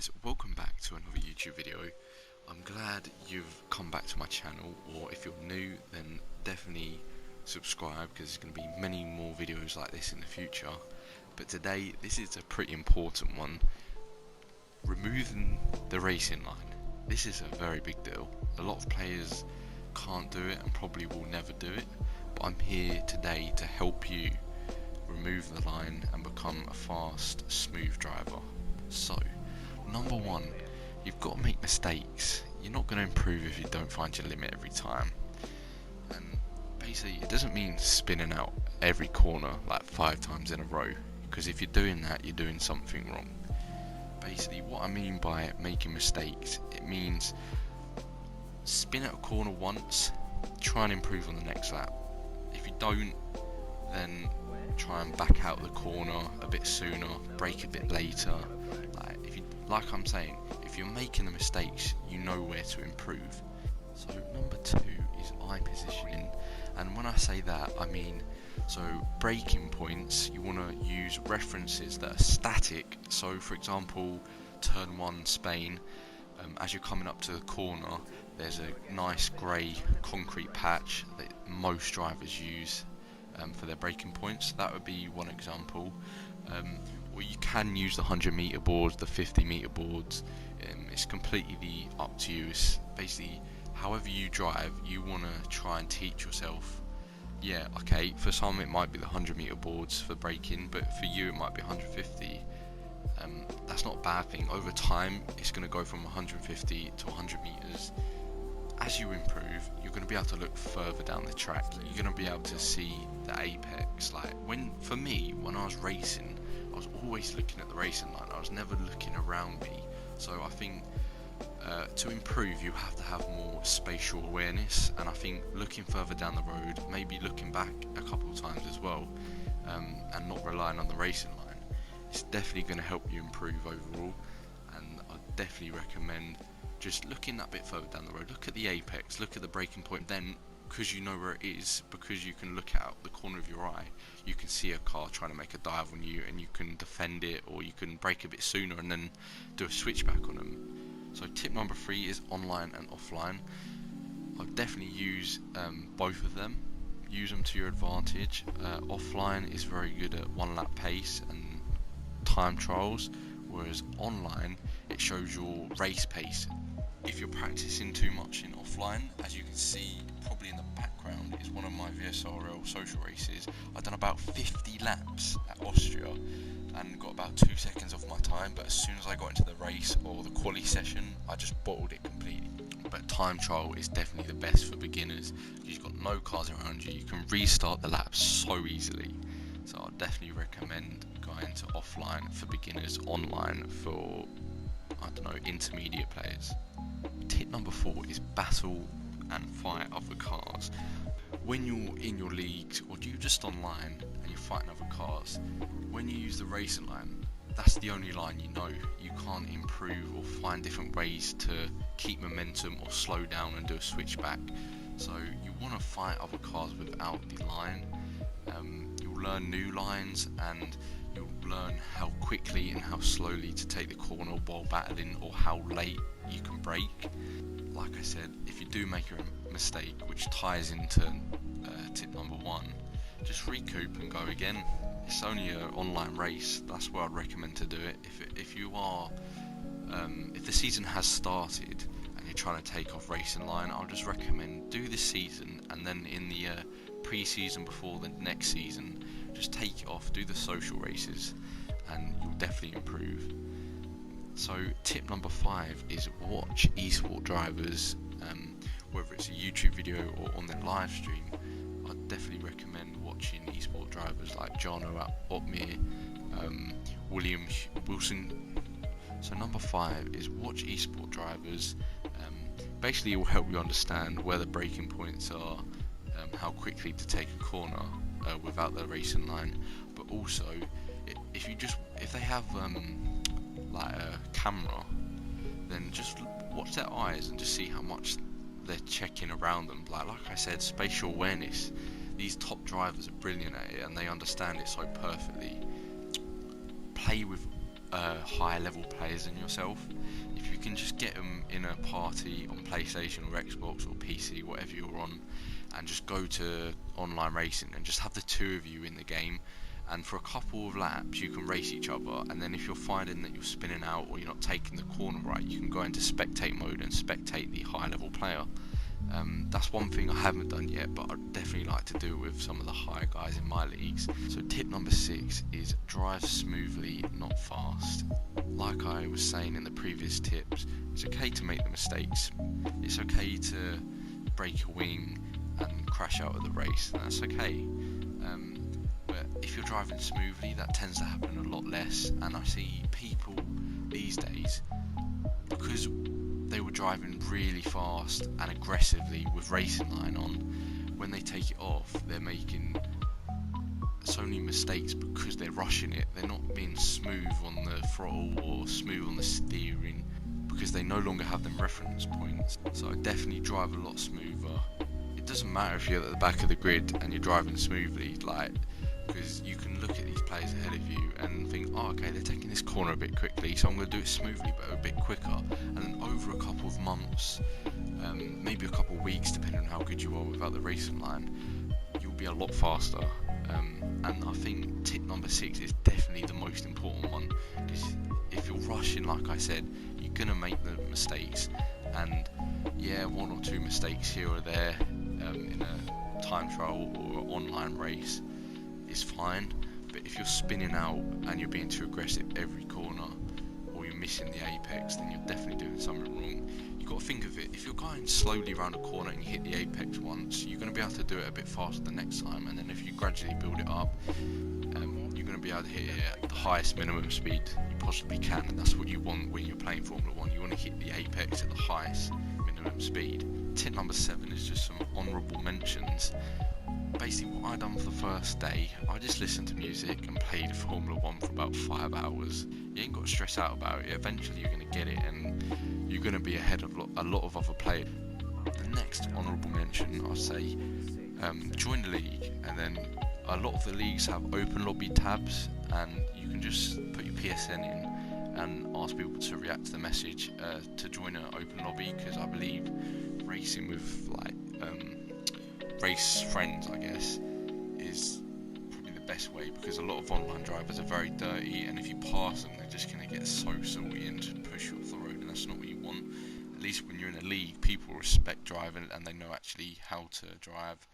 guys, welcome back to another YouTube video. I'm glad you've come back to my channel, or if you're new then definitely subscribe because there's going to be many more videos like this in the future. But today this is a pretty important one: removing the racing line. This is a very big deal. A lot of players can't do it and probably will never do it, but I'm here today to help you remove the line and become a fast, smooth driver. So, number one, you've got to make mistakes. You're not going to improve if you don't find your limit every time. And basically, it doesn't mean spinning out every corner like 5 times in a row, because if you're doing that, you're doing something wrong. Basically, what I mean by making mistakes, it means spin out a corner once, try and improve on the next lap. If you don't, then try and back out the corner a bit sooner, brake a bit later. Like I'm saying, if you're making the mistakes, you know where to improve. So number 2 is eye positioning, and when I say that, I mean, so braking points, you want to use references that are static. So for example, turn 1 Spain, as you're coming up to the corner, there's a nice grey concrete patch that most drivers use for their braking points. That would be one example. Or you can use the 100-meter boards, the 50-meter boards. It's completely up to you. It's basically, however you drive, you want to try and teach yourself. Yeah, okay, for some it might be the 100-meter boards for braking, but for you it might be 150. That's not a bad thing. Over time, it's going to go from 150 to 100 meters. As you improve, you're going to be able to look further down the track. You're going to be able to see the apex. Like for me, when I was racing, I was always looking at the racing line. I was never looking around me. So I think to improve, you have to have more spatial awareness. And I think looking further down the road, maybe looking back a couple of times as well, and not relying on the racing line, it's definitely going to help you improve overall. And I definitely recommend just looking that bit further down the road. Look at the apex, look at the braking point. Then, because you know where it is, because you can look out the corner of your eye, you can see a car trying to make a dive on you, and you can defend it, or you can brake a bit sooner and then do a switchback on them. So tip number 3 is online and offline. I'd definitely use both of them. Use them to your advantage. Offline is very good at 1 lap pace and time trials, whereas online it shows your race pace. If you're practicing too much in offline, as you can see probably in the background, is one of my VSRL social races. I've done about 50 laps at Austria and got about 2 seconds off my time, but as soon as I got into the race or the quali session, I just bottled it completely. But time trial is definitely the best for beginners. You've got no cars around you, you can restart the laps so easily. So I'd definitely recommend going to offline for beginners, online for, I don't know, intermediate players. Tip number 4 is battle and fight other cars. When you're in your leagues or you're just online and you're fighting other cars, when you use the racing line, that's the only line you know. You can't improve or find different ways to keep momentum or slow down and do a switchback. So you want to fight other cars without the line. You'll learn new lines, and you'll learn how quickly and how slowly to take the corner while battling, or how late you can brake. Like I said, if you do make a mistake, which ties into tip number 1, just recoup and go again. It's only an online race. That's where I'd recommend to do it. If you are, if the season has started and you're trying to take off racing line, I'll just recommend do this season, and then in the pre-season before the next season, just take it off, do the social races, and you'll definitely improve. So tip number 5 is watch esport drivers, whether it's a YouTube video or on their live stream. I'd definitely recommend watching esport drivers like Jono Otmir, William Wilson. So number 5 is watch esport drivers. Basically it will help you understand where the braking points are, how quickly to take a corner without the racing line, but also if they have like a camera, then just watch their eyes and just see how much they're checking around them. Like I said, spatial awareness. These top drivers are brilliant at it, and they understand it so perfectly. Play with higher level players than yourself. If you can just get them in a party on PlayStation or Xbox or PC, whatever you're on, and just go to online racing and just have the two of you in the game, and for a couple of laps you can race each other, and then if you're finding that you're spinning out or you're not taking the corner right, you can go into spectate mode and spectate the high level player. That's one thing I haven't done yet, but I'd definitely like to do with some of the higher guys in my leagues. So tip number 6 is drive smoothly, not fast. Like I was saying in the previous tips, it's okay to make the mistakes. It's okay to break a wing and crash out of the race. That's okay. But if you're driving smoothly, that tends to happen a lot less. And I see people these days, because they were driving really fast and aggressively with racing line on, when they take it off, they're making so many mistakes because they're rushing it. They're not being smooth on the throttle or smooth on the steering because they no longer have them reference points. So I definitely drive a lot smoother. It doesn't matter if you're at the back of the grid and you're driving smoothly, because you can look at these players ahead of you and think, oh, okay, they're taking this corner a bit quickly, so I'm going to do it smoothly but a bit quicker. And then over a couple of months, maybe a couple of weeks, depending on how good you are without the racing line, you'll be a lot faster. And I think tip number 6 is definitely the most important one, because if you're rushing, like I said, you're going to make the mistakes. And yeah, 1 or 2 mistakes here or there in a time trial or online race is fine, but if you're spinning out and you're being too aggressive every corner, or you're missing the apex, then you're definitely doing something wrong. You've got to think of it, if you're going slowly around a corner and you hit the apex once, you're going to be able to do it a bit faster the next time, and then if you gradually build it up, you're going to be able to hit it at the highest minimum speed you possibly can, and that's what you want when you're playing Formula 1. You want to hit the apex at the highest minimum speed. Tip number 7 is just some honourable mentions. Basically what I done for the first day, I just listened to music and played Formula 1 for about 5 hours. You ain't got to stress out about it. Eventually you're going to get it and you're going to be ahead of a lot of other players. The next honourable mention, I'd say, join the league, and then a lot of the leagues have open lobby tabs, and you can just put your PSN in and ask people to react to the message to join an open lobby, because I believe racing with race friends, I guess, is probably the best way, because a lot of online drivers are very dirty, and if you pass them, they're just going to get so salty and just push you off the road, and that's not what you want. At least when you're in a league, people respect driving and they know actually how to drive.